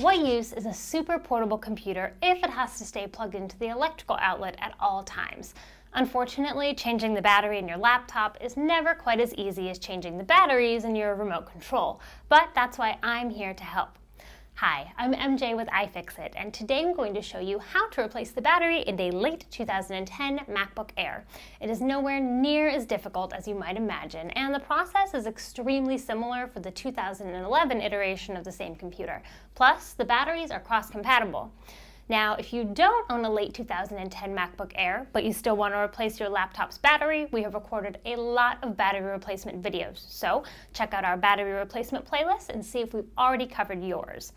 What use is a super portable computer if it has to stay plugged into the electrical outlet at all times? Unfortunately, changing the battery in your laptop is never quite as easy as changing the batteries in your remote control, but that's why I'm here to help. Hi, I'm MJ with iFixit, and today I'm going to show you how to replace the battery in a late 2010 MacBook Air. It is nowhere near as difficult as you might imagine, and the process is extremely similar for the 2011 iteration of the same computer. Plus, the batteries are cross-compatible. Now, if you don't own a late 2010 MacBook Air, but you still want to replace your laptop's battery, we have recorded a lot of battery replacement videos. So check out our battery replacement playlist and see if we've already covered yours.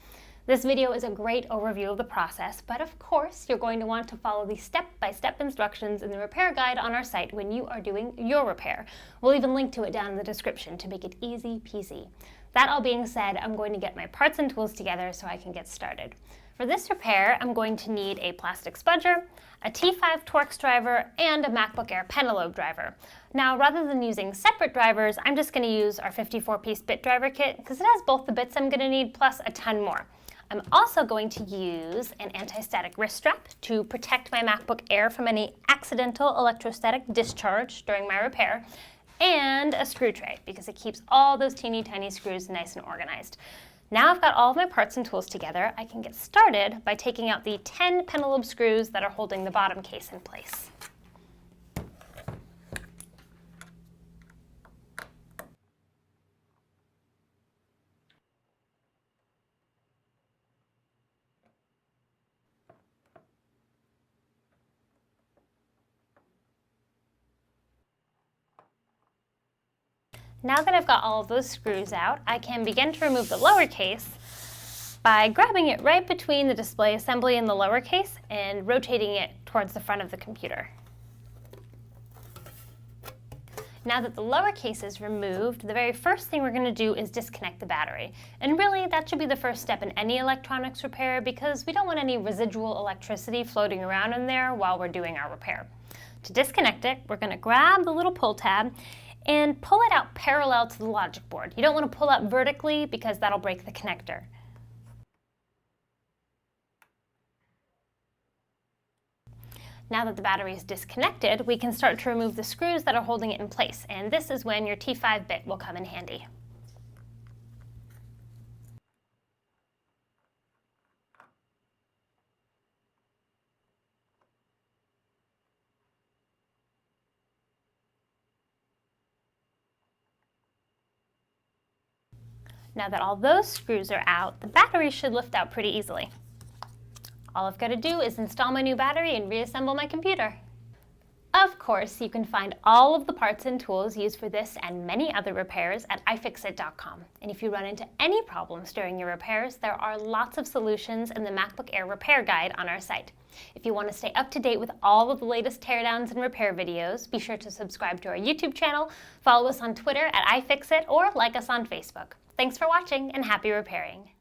This video is a great overview of the process, but of course, you're going to want to follow the step-by-step instructions in the repair guide on our site when you are doing your repair. We'll even link to it down in the description to make it easy peasy. That all being said, I'm going to get my parts and tools together so I can get started. For this repair, I'm going to need a plastic spudger, a T5 Torx driver, and a MacBook Air pentalobe driver. Now, rather than using separate drivers, I'm just going to use our 54-piece bit driver kit because it has both the bits I'm going to need plus a ton more. I'm also going to use an anti-static wrist strap to protect my MacBook Air from any accidental electrostatic discharge during my repair, and a screw tray because it keeps all those teeny tiny screws nice and organized. Now I've got all of my parts and tools together, I can get started by taking out the 10 pentalobe screws that are holding the bottom case in place. Now that I've got all of those screws out, I can begin to remove the lower case by grabbing it right between the display assembly and the lower case and rotating it towards the front of the computer. Now that the lower case is removed, the very first thing we're going to do is disconnect the battery. And really, that should be the first step in any electronics repair because we don't want any residual electricity floating around in there while we're doing our repair. To disconnect it, we're going to grab the little pull tab and pull it out parallel to the logic board. You don't want to pull out vertically because that'll break the connector. Now that the battery is disconnected, we can start to remove the screws that are holding it in place, and this is when your T5 bit will come in handy. Now that all those screws are out, the battery should lift out pretty easily. All I've got to do is install my new battery and reassemble my computer. Of course, you can find all of the parts and tools used for this and many other repairs at ifixit.com. And if you run into any problems during your repairs, there are lots of solutions in the MacBook Air repair guide on our site. If you want to stay up to date with all of the latest teardowns and repair videos, be sure to subscribe to our YouTube channel, follow us on Twitter at iFixit, or like us on Facebook. Thanks for watching and happy repairing.